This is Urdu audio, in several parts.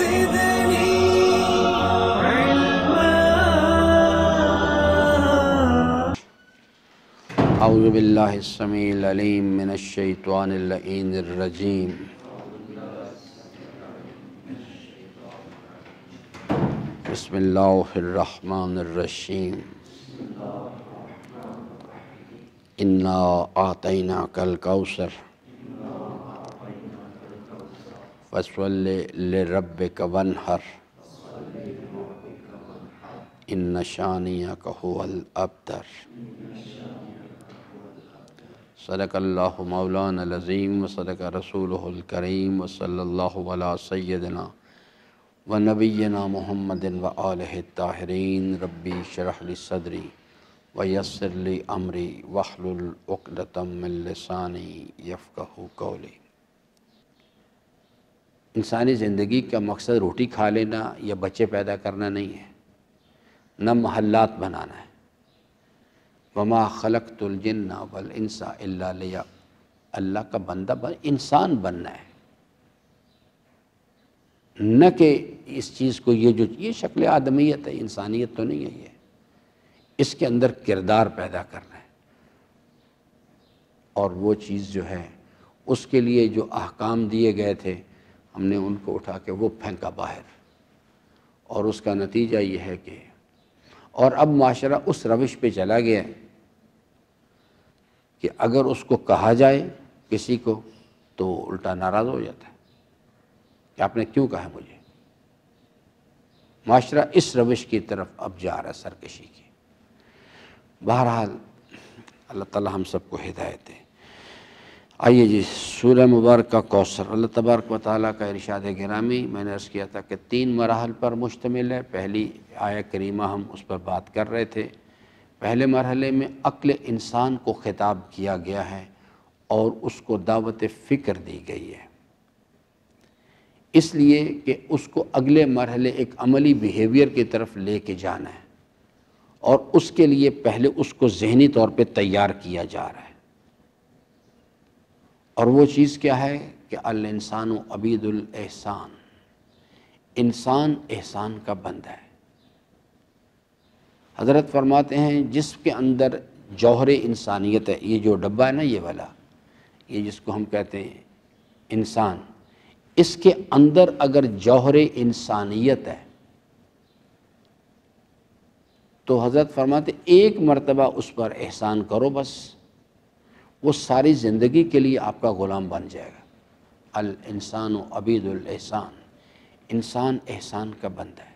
زدني علما. اعوذ باللہ السمیع العلیم من الشیطان اللعین الرجیم. بسم اللہ الرحمن الرحیم. انا اعطیناک الکوثر فصل لربک وانحر ان شانئک هو الابتر. صدق اللہ مولانا العظیم وصدق رسولہ الکریم وصلی اللہ علی سیدنا ونبینا محمد وآلہ الطاہرین. ربی اشرح لی صدری ویسر لی امری واحلل عقدۃ من لسانی یفقہوا قولی. انسانی زندگی کا مقصد روٹی کھا لینا یا بچے پیدا کرنا نہیں ہے، نہ محلات بنانا ہے. وما خلقت الجن والانس الا اللہ کا بندہ انسان بننا ہے، نہ کہ اس چیز کو یہ شکل آدمیت ہے، انسانیت تو نہیں ہے. یہ اس کے اندر کردار پیدا کرنا ہے، اور وہ چیز جو ہے اس کے لیے جو احکام دیے گئے تھے ہم نے ان کو اٹھا کے وہ پھینکا باہر. اور اس کا نتیجہ یہ ہے کہ اور اب معاشرہ اس روش پہ چلا گیا ہے کہ اگر اس کو کہا جائے کسی کو تو الٹا ناراض ہو جاتا ہے کہ آپ نے کیوں کہا ہے مجھے. معاشرہ اس روش کی طرف اب جا رہا ہے، سرکشی کی. بہرحال اللہ تعالی ہم سب کو ہدایت دے. آئیے جی، سورہ مبارکہ کوثر. اللہ تبارک و تعالیٰ کا ارشاد گرامی میں نے عرض کیا تھا کہ 3 مراحل پر مشتمل ہے. پہلی آیت کریمہ ہم اس پر بات کر رہے تھے. پہلے مرحلے میں عقل انسان کو خطاب کیا گیا ہے اور اس کو دعوت فکر دی گئی ہے، اس لیے کہ اس کو اگلے مرحلے ایک عملی بیہیویئر کی طرف لے کے جانا ہے، اور اس کے لیے پہلے اس کو ذہنی طور پہ تیار کیا جا رہا ہے. اور وہ چیز کیا ہے کہ الانسان عبید الاحسان، انسان احسان کا بندہ ہے. حضرت فرماتے ہیں جس کے اندر جوہر انسانیت ہے، یہ جو ڈبہ ہے نا یہ والا، یہ جس کو ہم کہتے ہیں انسان، اس کے اندر اگر جوہر انسانیت ہے تو حضرت فرماتے ایک مرتبہ اس پر احسان کرو، بس وہ ساری زندگی کے لیے آپ کا غلام بن جائے گا. الانسان عبید الاحسان، انسان احسان کا بندہ ہے.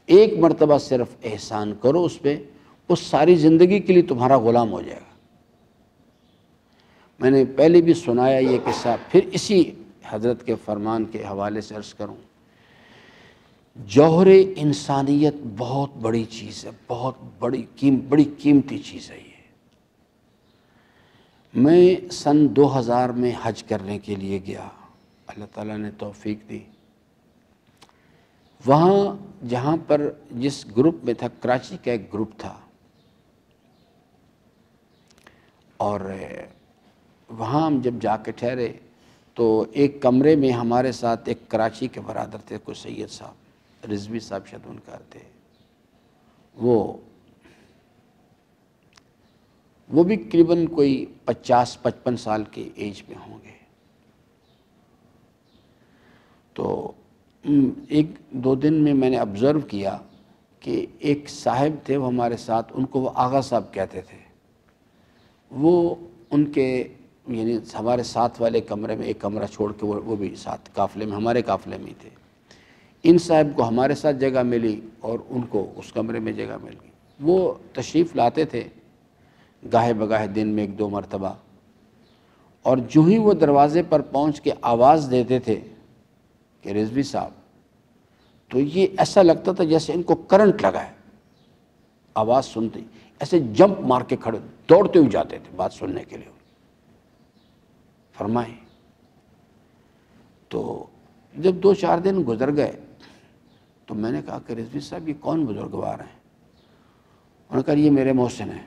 ایک مرتبہ صرف احسان کرو اس پہ، وہ ساری زندگی کے لیے تمہارا غلام ہو جائے گا. میں نے پہلے بھی سنایا یہ قصہ، پھر اسی حضرت کے فرمان کے حوالے سے عرض کروں. جوہر انسانیت بہت بڑی چیز ہے، بہت بڑی قیمتی چیز ہے. یہ میں سن 2000 میں حج کرنے کے لیے گیا، اللہ تعالیٰ نے توفیق دی. وہاں جہاں پر جس گروپ میں تھا، کراچی کا ایک گروپ تھا، اور وہاں ہم جب جا کے ٹھہرے تو ایک کمرے میں ہمارے ساتھ ایک کراچی کے برادر تھے، کوئی سید صاحب، رضوی صاحب شاید ان کا تھے. وہ بھی قریباً کوئی 50-55 سال کے ایج میں ہوں گے. تو 1-2 دن میں نے آبزرو کیا کہ ایک صاحب تھے وہ ہمارے ساتھ، ان کو وہ آغا صاحب کہتے تھے. وہ ان کے یعنی ہمارے ساتھ والے کمرے میں ایک کمرہ چھوڑ کے وہ بھی ساتھ قافلے میں، ہمارے قافلے میں تھے. ان صاحب کو ہمارے ساتھ جگہ ملی اور ان کو اس کمرے میں جگہ مل گئی. وہ تشریف لاتے تھے گاہے بگاہے دن میں 1-2 مرتبہ، اور جو ہی وہ دروازے پر پہنچ کے آواز دیتے تھے کہ رضوی صاحب، تو یہ ایسا لگتا تھا جیسے ان کو کرنٹ لگا ہے. آواز سنتے ہی ایسے جمپ مار کے کھڑے دوڑتے ہوئے جاتے تھے بات سننے کے لیے. فرمائیں تو جب 2-4 دن گزر گئے تو میں نے کہا کہ رضوی صاحب یہ کون بزرگوار ہیں؟ انہوں نے کہا یہ میرے محسن ہیں.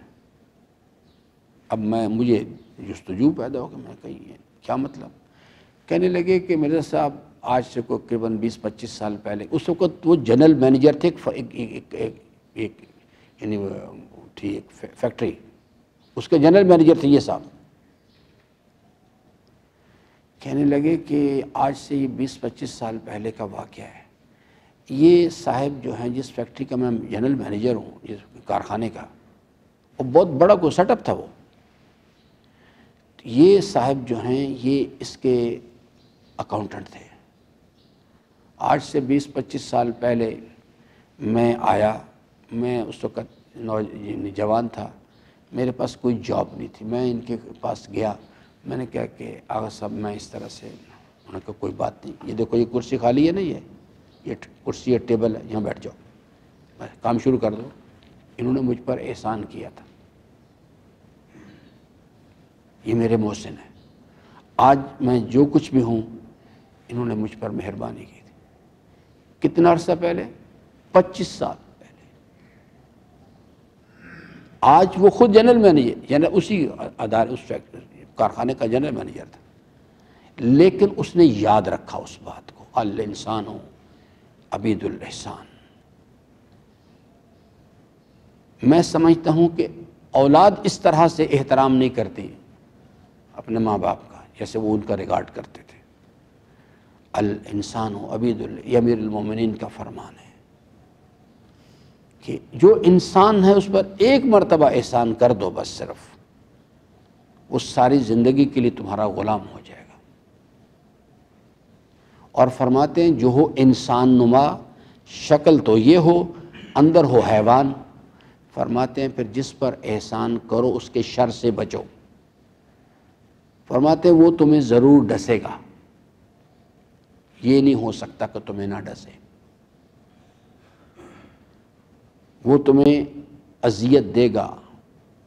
اب مجھے جستجو پیدا ہو کہ میں کہیں کیا مطلب؟ کہنے لگے کہ مرزا صاحب آج سے تقریباً 20-25 سال پہلے، اس وقت وہ جنرل مینیجر تھے یعنی تھی ایک فیکٹری، اس کے جنرل مینیجر تھے یہ صاحب، کہنے لگے کہ آج سے یہ 20-25 سال پہلے کا واقعہ ہے، یہ صاحب جو ہیں جس فیکٹری کا میں جنرل مینیجر ہوں، جس کارخانے کا، وہ بہت بڑا کوئی سیٹ اپ تھا، وہ یہ صاحب جو ہیں یہ اس کے اکاؤنٹنٹ تھے۔ آج سے 20-25 سال پہلے میں آیا، میں اس وقت جوان تھا، میرے پاس کوئی جاب نہیں تھی، میں ان کے پاس گیا، میں نے کہا کہ آغا صاحب میں اس طرح سے، انہوں نے کہا کوئی بات نہیں، یہ دیکھو یہ کرسی خالی ہے نا، یہ کرسی ہے، ٹیبل ہے، یہاں بیٹھ جاؤ، کام شروع کر دو۔ انہوں نے مجھ پر احسان کیا تھا، یہ میرے محسن ہیں، آج میں جو کچھ بھی ہوں انہوں نے مجھ پر مہربانی کی تھی۔ کتنا عرصہ پہلے؟ 25 سال پہلے۔ آج وہ خود جنرل مینیجر، یعنی اسی ادارے، اس کارخانے کا جنرل مینیجر تھا، لیکن اس نے یاد رکھا اس بات کو، الانسان عبید الاحسان۔ میں سمجھتا ہوں کہ اولاد اس طرح سے احترام نہیں کرتی اپنے ماں باپ کا جیسے وہ ان کا ریگارڈ کرتے تھے۔ الانسان عبید یہ امیر المومنین کا فرمان ہے کہ جو انسان ہے اس پر ایک مرتبہ احسان کر دو، بس صرف، وہ ساری زندگی کے لیے تمہارا غلام ہو جائے گا۔ اور فرماتے ہیں جو ہو انسان نما، شکل تو یہ ہو، اندر ہو حیوان۔ فرماتے ہیں پھر جس پر احسان کرو اس کے شر سے بچو۔ فرماتے ہیں وہ تمہیں ضرور ڈسے گا، یہ نہیں ہو سکتا کہ تمہیں نہ ڈسے۔ وہ تمہیں اذیت دے گا،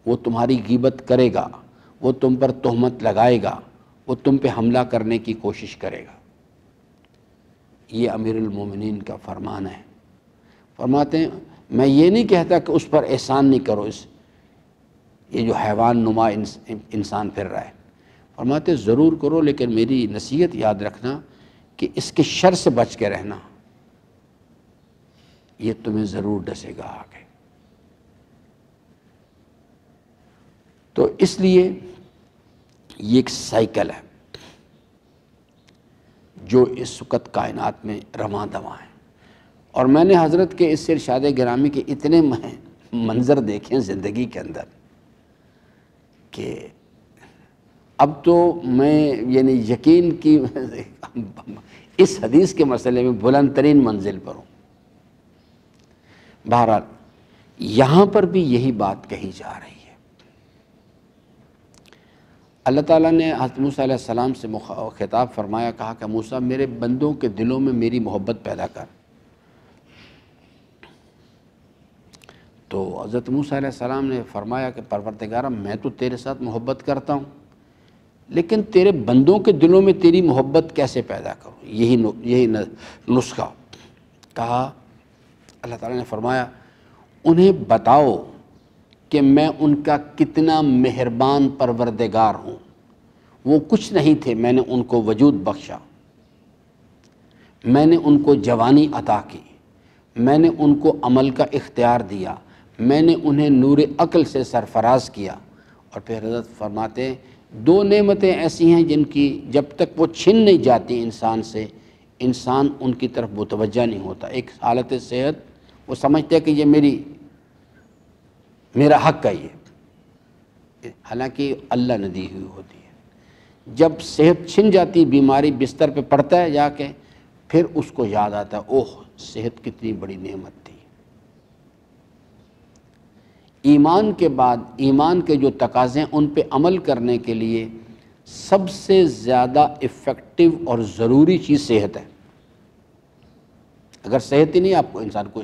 وہ تمہاری غیبت کرے گا، وہ تم پر تہمت لگائے گا، وہ تم پہ حملہ کرنے کی کوشش کرے گا۔ یہ امیر المومنین کا فرمان ہے۔ فرماتے ہیں میں یہ نہیں کہتا کہ اس پر احسان نہیں کرو، یہ جو حیوان نما انسان پھر رہا ہے، فرماتے ضرور کرو، لیکن میری نصیحت یاد رکھنا کہ اس کے شر سے بچ کے رہنا، یہ تمہیں ضرور ڈسے گا آگے۔ تو اس لیے یہ ایک سائیکل ہے جو اس وقت کائنات میں رواں دواں ہے۔ اور میں نے حضرت کے اس ارشاد گرامی کے اتنے منظر دیکھے ہیں زندگی کے اندر کہ اب تو میں یعنی یقین کی اس حدیث کے مسئلے میں بلند ترین منزل پر ہوں۔ بہرحال یہاں پر بھی یہی بات کہی جا رہی ہے۔ اللہ تعالیٰ نے حضرت موسیٰ علیہ السلام سے خطاب فرمایا، کہا کہ موسیٰ میرے بندوں کے دلوں میں میری محبت پیدا کر۔ تو حضرت موسیٰ علیہ السلام نے فرمایا کہ پروردگارا میں تو تیرے ساتھ محبت کرتا ہوں، لیکن تیرے بندوں کے دلوں میں تیری محبت کیسے پیدا کروں؟ یہی نسخہ کہا۔ اللہ تعالیٰ نے فرمایا انہیں بتاؤ کہ میں ان کا کتنا مہربان پروردگار ہوں، وہ کچھ نہیں تھے، میں نے ان کو وجود بخشا، میں نے ان کو جوانی عطا کی، میں نے ان کو عمل کا اختیار دیا، میں نے انہیں نور عقل سے سرفراز کیا۔ اور پھر حضرت فرماتے ہیں دو نعمتیں ایسی ہیں جن کی جب تک وہ چھن نہیں جاتی انسان سے، انسان ان کی طرف متوجہ نہیں ہوتا۔ ایک حالت صحت، وہ سمجھتے ہیں کہ یہ میرا حق ہے، یہ حالانکہ اللہ نے دی ہوئی ہوتی ہے۔ جب صحت چھن جاتی، بیماری بستر پہ پڑتا ہے جا کے، پھر اس کو یاد آتا ہے اوہ صحت کتنی بڑی نعمت تھی۔ ایمان کے بعد ایمان کے جو تقاضے ہیں ان پہ عمل کرنے کے لیے سب سے زیادہ افیکٹو اور ضروری چیز صحت ہے۔ اگر صحت ہی نہیں، آپ کو انسان کو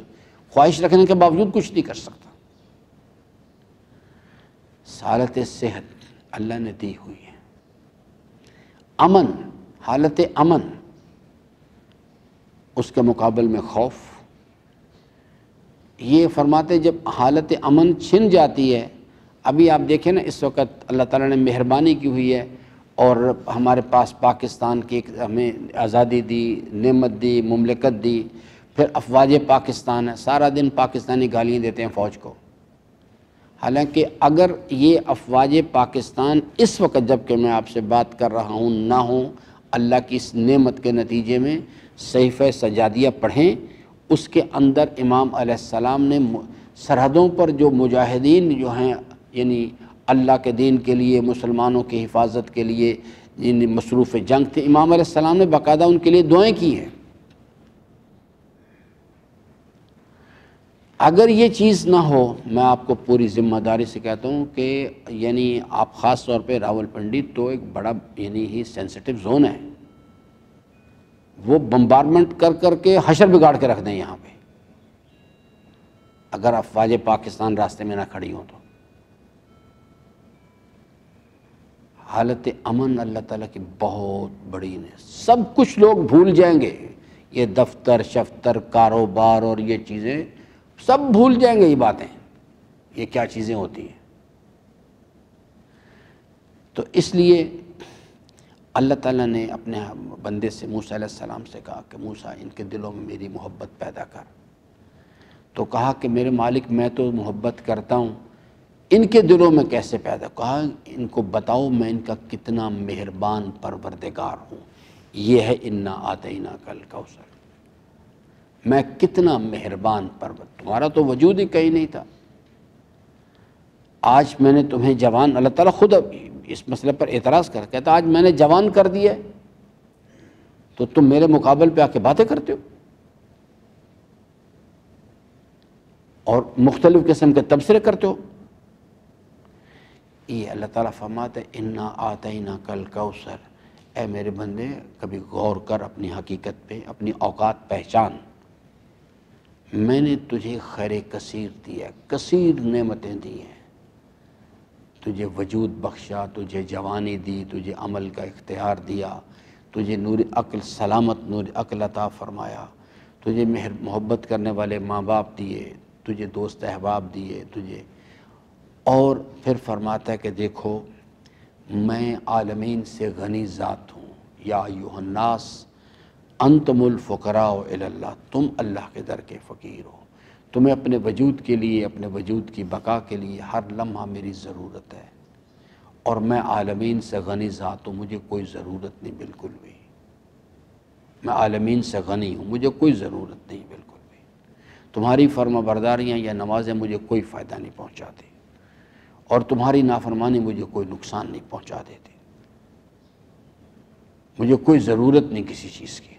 خواہش رکھنے کے باوجود کچھ نہیں کر سکتا۔ حالت صحت اللہ نے دی ہوئی ہے۔ امن، حالت امن، اس کے مقابل میں خوف۔ یہ فرماتے جب حالت امن چھن جاتی ہے، ابھی آپ دیکھیں نا اس وقت اللہ تعالیٰ نے مہربانی کی ہوئی ہے، اور ہمارے پاس پاکستان کی ایک ہمیں آزادی دی، نعمت دی، مملکت دی، پھر افواج پاکستان ہے، سارا دن پاکستانی گالیاں دیتے ہیں فوج کو۔ حالانکہ اگر یہ افواج پاکستان اس وقت جب کہ میں آپ سے بات کر رہا ہوں نہ ہوں، اللہ کی اس نعمت کے نتیجے میں صحیفہ سجادیہ پڑھیں، اس کے اندر امام علیہ السلام نے سرحدوں پر جو مجاہدین جو ہیں، یعنی اللہ کے دین کے لیے، مسلمانوں کی حفاظت کے لیے یعنی مصروف جنگ تھے، امام علیہ السلام نے باقاعدہ ان کے لیے دعائیں کی ہیں۔ اگر یہ چیز نہ ہو، میں آپ کو پوری ذمہ داری سے کہتا ہوں کہ یعنی آپ خاص طور پہ راولپنڈی تو ایک بڑا یعنی ہی سینسٹیو زون ہے، وہ بمبارمنٹ کر کر کے حشر بگاڑ کے رکھ دیں یہاں پہ، اگر افواج پاکستان راستے میں نہ کھڑی ہوں تو۔ حالت امن اللہ تعالیٰ کی بہت بڑی نے، سب کچھ لوگ بھول جائیں گے، یہ دفتر شفتر کاروبار اور یہ چیزیں سب بھول جائیں گے، یہ باتیں یہ کیا چیزیں ہوتی ہیں۔ تو اس لیے اللہ تعالیٰ نے اپنے بندے سے موسیٰ علیہ السلام سے کہا کہ موسیٰ ان کے دلوں میں میری محبت پیدا کر۔ تو کہا کہ میرے مالک میں تو محبت کرتا ہوں، ان کے دلوں میں کیسے پیدا؟ کہا ان کو بتاؤ میں ان کا کتنا مہربان پروردگار ہوں، یہ ہے انا آتیناک الکوثر، میں کتنا مہربان تمہارا تو وجود ہی کہیں نہیں تھا، آج میں نے تمہیں جوان، اللہ تعالیٰ خود اس مسئلے پر اعتراض کہتا آج میں نے جوان کر دیا تو تم میرے مقابل پہ آ کے باتیں کرتے ہو اور مختلف قسم کے تبصرے کرتے ہو۔ یہ اللہ تعالیٰ فرماتے انا آتیناک الکوثر، اے میرے بندے کبھی غور کر اپنی حقیقت پہ، اپنی اوقات پہچان، میں نے تجھے خیر کثیر دیا، کثیر نعمتیں دی ہیں، تجھے وجود بخشا، تجھے جوانی دی، تجھے عمل کا اختیار دیا، تجھے نور عقل سلامت نور عقل عطا فرمایا، تجھے محبت کرنے والے ماں باپ دیے، تجھے دوست احباب دیے تجھے، اور پھر فرماتا ہے کہ دیکھو میں عالمین سے غنی ذات ہوں، یا ایھا الناس انتم الفقراء الی اللہ، تم اللہ کے در کے فقیر ہو، تمہیں اپنے وجود کے لیے، اپنے وجود کی بقا کے لیے ہر لمحہ میری ضرورت ہے، اور میں عالمین سے غنی ذات ہوں، مجھے کوئی ضرورت نہیں بالکل بھی، میں عالمین سے غنی ہوں، مجھے کوئی ضرورت نہیں بالکل بھی، تمہاری فرما برداریاں یا نمازیں مجھے کوئی فائدہ نہیں پہنچاتی، اور تمہاری نافرمانی مجھے کوئی نقصان نہیں پہنچا دیتی، مجھے کوئی ضرورت نہیں کسی چیز کی،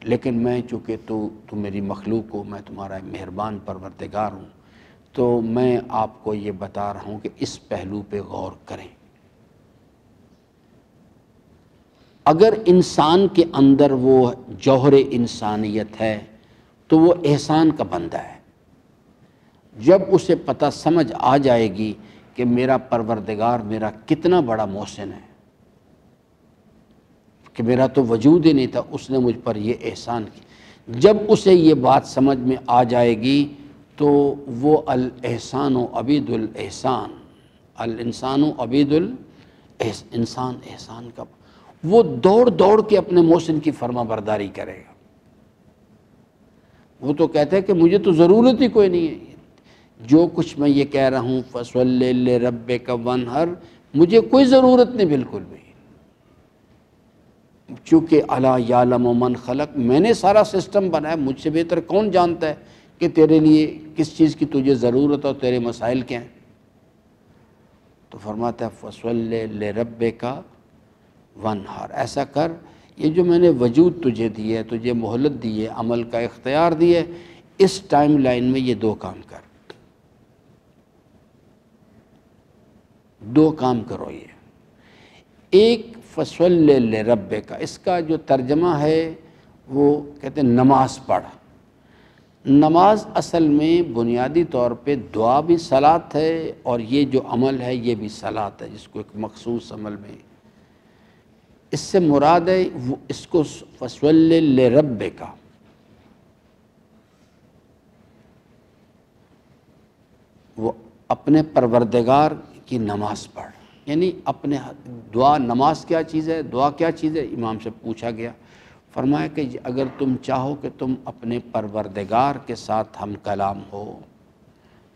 لیکن میں چونکہ تو میری مخلوق ہو، میں تمہارا مہربان پروردگار ہوں، تو میں آپ کو یہ بتا رہا ہوں کہ اس پہلو پہ غور کریں۔ اگر انسان کے اندر وہ جوہر انسانیت ہے تو وہ احسان کا بندہ ہے، جب اسے پتہ سمجھ آ جائے گی کہ میرا پروردگار میرا کتنا بڑا محسن ہے، کہ میرا تو وجود ہی نہیں تھا، اس نے مجھ پر یہ احسان کیا، جب اسے یہ بات سمجھ میں آ جائے گی تو وہ الاحسان و عبید الاحسان، الانسان و عبید الانسان، احسان کا وہ دوڑ دوڑ کے اپنے محسن کی فرما برداری کرے گا۔ وہ تو کہتا ہے کہ مجھے تو ضرورت ہی کوئی نہیں ہے، جو کچھ میں یہ کہہ رہا ہوں فَصَلِّ لِرَبِّكَ وَانْحَرْ، مجھے کوئی ضرورت نہیں بالکل بھی، چونکہ اَلَا یَعْلَمُ مَنْ خَلَقَ، میں نے سارا سسٹم بنایا، مجھ سے بہتر کون جانتا ہے کہ تیرے لیے کس چیز کی تجھے ضرورت اور تیرے مسائل کیا ہیں۔ تو فرماتا ہے فَصَلِّ لِرَبِّكَ وَانْحَرْ، ایسا کر، یہ جو میں نے وجود تجھے دی ہے، تجھے مہلت دی ہے، عمل کا اختیار دی ہے، اس ٹائم لائن میں یہ دو کام کر، دو کام کرو۔ یہ ایک فَصَلِّ لِرَبِّكَ، اس کا جو ترجمہ ہے وہ کہتے ہیں نماز پڑھ۔ نماز اصل میں بنیادی طور پہ دعا بھی صلاۃ ہے، اور یہ جو عمل ہے یہ بھی صلاۃ ہے، جس کو ایک مخصوص عمل میں اس سے مراد ہے اس کو فَصَلِّ لِرَبِّكَ، وہ اپنے پروردگار کی نماز پڑھ۔ یعنی اپنے دعا، نماز کیا چیز ہے، دعا کیا چیز ہے، امام سے پوچھا گیا، فرمایا کہ اگر تم چاہو کہ تم اپنے پروردگار کے ساتھ ہم کلام ہو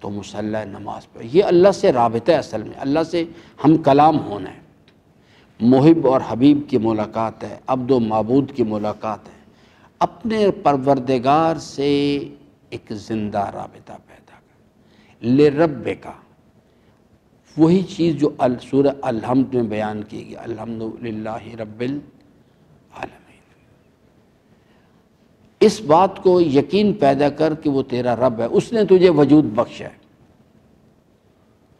تو مصلی نماز پڑھ۔ یہ اللہ سے رابطہ ہے، اصل میں اللہ سے ہم کلام ہونا ہے، محب اور حبیب کی ملاقات ہے، عبد و معبود کی ملاقات ہے، اپنے پروردگار سے ایک زندہ رابطہ پیدا کر لرب کا، وہی چیز جو سورہ الحمد میں بیان کی گئی، الحمدللہ رب العالمین۔ اس بات کو یقین پیدا کر کہ وہ تیرا رب ہے، اس نے تجھے وجود بخشا ہے،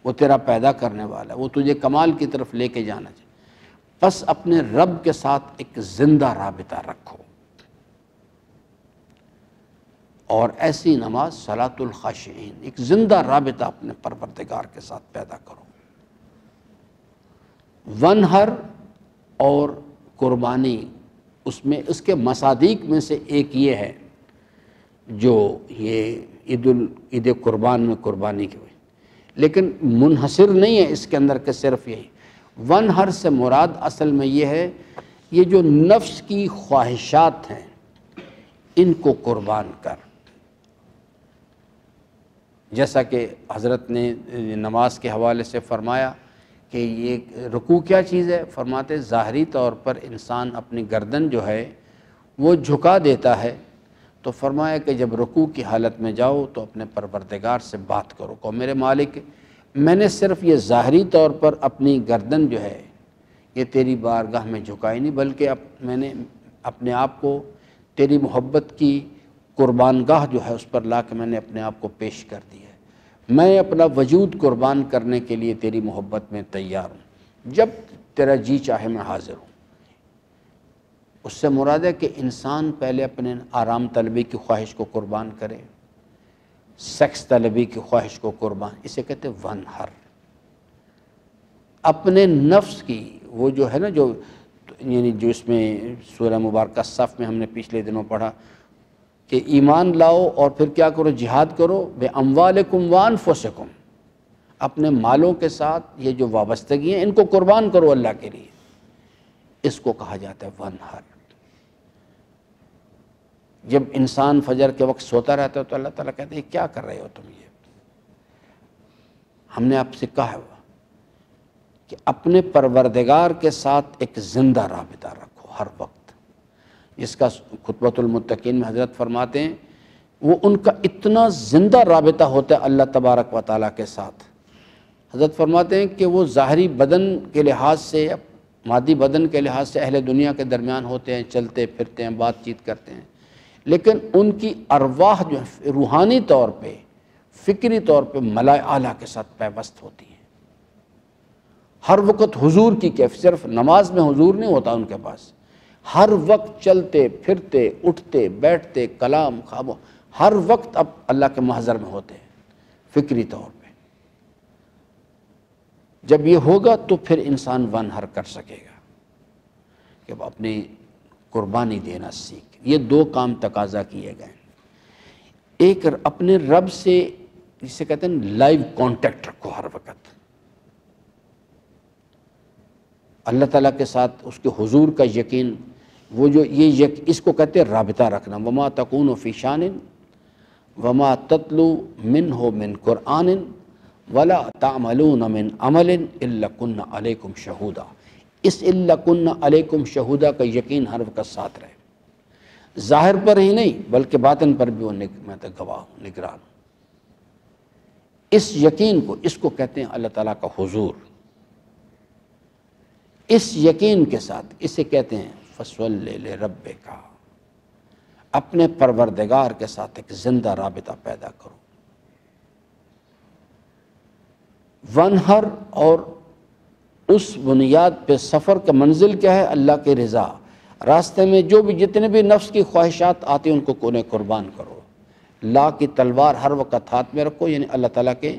وہ تیرا پیدا کرنے والا ہے، وہ تجھے کمال کی طرف لے کے جانا چاہیے، بس اپنے رب کے ساتھ ایک زندہ رابطہ رکھو۔ اور ایسی نماز صلاۃ الخاشعین، ایک زندہ رابطہ اپنے پروردگار کے ساتھ پیدا کرو۔ ونہر اور قربانی، اس میں اس کے مصادیق میں سے ایک یہ ہے جو یہ عید قربان میں قربانی کی ہوئی، لیکن منحصر نہیں ہے اس کے اندر کہ صرف یہی۔ ونہر سے مراد اصل میں یہ ہے، یہ جو نفس کی خواہشات ہیں ان کو قربان کر، جیسا کہ حضرت نے نماز کے حوالے سے فرمایا کہ یہ رکوع کیا چیز ہے، فرماتے ظاہری طور پر انسان اپنی گردن جو ہے وہ جھکا دیتا ہے، تو فرمایا کہ جب رکوع کی حالت میں جاؤ تو اپنے پروردگار سے بات کرو، کہ میرے مالک میں نے صرف یہ ظاہری طور پر اپنی گردن جو ہے یہ تیری بارگاہ میں جھکائی نہیں، بلکہ میں نے اپنے آپ کو تیری محبت کی قربان گاہ جو ہے اس پر لا کے میں نے اپنے آپ کو پیش کر دیا ہے، میں اپنا وجود قربان کرنے کے لیے تیری محبت میں تیار ہوں، جب تیرا جی چاہے میں حاضر ہوں۔ اس سے مراد ہے کہ انسان پہلے اپنے آرام طلبی کی خواہش کو قربان کرے، سیکس طلبی کی خواہش کو قربان، اسے کہتے ہیں ونہر۔ اپنے نفس کی وہ جو ہے نا، جو یعنی جو اس میں سورہ مبارکہ صف میں ہم نے پچھلے دنوں پڑھا کہ ایمان لاؤ اور پھر کیا کرو، جہاد کرو، بے اموالکم وانفسکم، اپنے مالوں کے ساتھ یہ جو وابستگی ہیں ان کو قربان کرو اللہ کے لیے، اس کو کہا جاتا ہے ونہر۔ جب انسان فجر کے وقت سوتا رہتا ہے تو اللہ تعالیٰ کہتے ہیں کیا کر رہے ہو تم، یہ ہم نے آپ سے کہا ہے کہ اپنے پروردگار کے ساتھ ایک زندہ رابطہ رکھو ہر وقت، جس کا خطبۃ المتقین میں حضرت فرماتے ہیں وہ ان کا اتنا زندہ رابطہ ہوتا ہے اللہ تبارک و تعالیٰ کے ساتھ۔ حضرت فرماتے ہیں کہ وہ ظاہری بدن کے لحاظ سے، مادی بدن کے لحاظ سے اہل دنیا کے درمیان ہوتے ہیں، چلتے پھرتے ہیں، بات چیت کرتے ہیں، لیکن ان کی ارواح جو ہے روحانی طور پہ، فکری طور پہ ملائے اعلیٰ کے ساتھ پیوست ہوتی ہیں، ہر وقت حضور کی کیف، صرف نماز میں حضور نہیں ہوتا ان کے پاس، ہر وقت چلتے پھرتے اٹھتے بیٹھتے کلام خاموش، ہر وقت اب اللہ کے محضر میں ہوتے ہیں فکری طور پہ۔ جب یہ ہوگا تو پھر انسان ونہر کر سکے گا کہ اب اپنی قربانی دینا سیکھ۔ یہ دو کام تقاضا کیے گئے، ایک اپنے رب سے جسے کہتے ہیں لائیو کانٹیکٹ رکھو ہر وقت، اللہ تعالیٰ کے ساتھ اس کے حضور کا یقین، وہ جو اس کو کہتے ہیں رابطہ رکھنا۔ وما تکون فی شان وما تتلو منہ من قرآن ولا تعملون من عمل الا کن علیکم شہودا، اس الا کن علیکم شہودا کا یقین ہر وقت ساتھ رہے، ظاہر پر ہی نہیں بلکہ باطن پر بھی وہ میں تو گواہ ہوں، نگران ہوں۔ اس یقین کو، اس کو کہتے ہیں اللہ تعالیٰ کا حضور۔ اس یقین کے ساتھ اسے کہتے ہیں فصلی لربک، اپنے پروردگار کے ساتھ ایک زندہ رابطہ پیدا کرو۔ ونہر، اور اس بنیاد پہ سفر کا منزل کیا ہے؟ اللہ کی رضا۔ راستے میں جو بھی جتنے بھی نفس کی خواہشات آتی ہیں ان کو انہیں قربان کرو، لا کی تلوار ہر وقت ہاتھ میں رکھو، یعنی اللہ تعالیٰ کے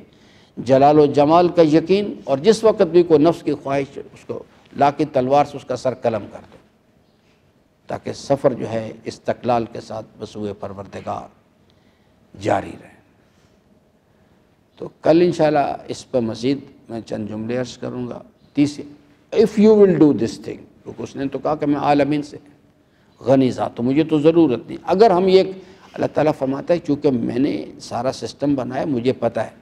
جلال و جمال کا یقین، اور جس وقت بھی کوئی نفس کی خواہش اس کو لا کی تلوار سے اس کا سر قلم کر دو، تاکہ سفر جو ہے استقلال کے ساتھ بسوئے پروردگار جاری رہے۔ تو کل انشاءاللہ اس پر مزید میں چند جملے عرض کروں گا۔ تیسری if you will do this thing, کیونکہ اس نے تو کہا کہ میں عالمین سے غنی ذات ہوں، مجھے تو ضرورت نہیں. اگر ہم یہ اللہ تعالیٰ فرماتا ہے چونکہ میں نے سارا سسٹم بنایا، مجھے پتہ ہے،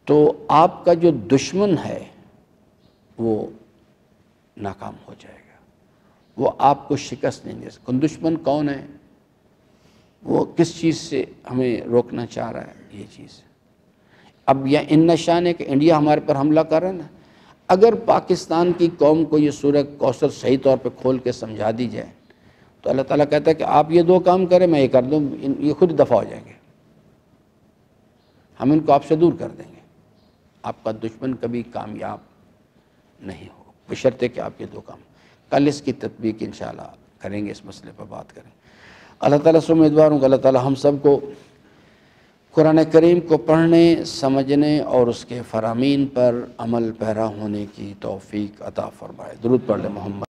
تو آپ کا جو دشمن ہے وہ ناکام ہو جائے گا، وہ آپ کو شکست نہیں دے سکتا. دشمن کون ہے؟ وہ کس چیز سے ہمیں روکنا چاہ رہا ہے؟ یہ چیز. اب یہ ان نشان ہے کہ انڈیا ہمارے پر حملہ کر رہا ہے نا. اگر پاکستان کی قوم کو یہ سورہ کوثر صحیح طور پہ کھول کے سمجھا دی جائے تو اللہ تعالیٰ کہتا ہے کہ آپ یہ دو کام کریں، میں یہ کر دوں، یہ خود دفع ہو جائیں گے، ہم ان کو آپ سے دور کر دیں گے. آپ کا دشمن کبھی کامیاب نہیں ہو، بشرطے کہ آپ یہ دو کام. کل اس کی تطبیق انشاءاللہ کریں گے، اس مسئلے پر بات کریں. اللہ تعالیٰ سے امیدوار ہوں کہ اللہ تعالیٰ ہم سب کو قرآن کریم کو پڑھنے، سمجھنے اور اس کے فرامین پر عمل پیرا ہونے کی توفیق عطا فرمائے. درود پڑھ لیں محمد.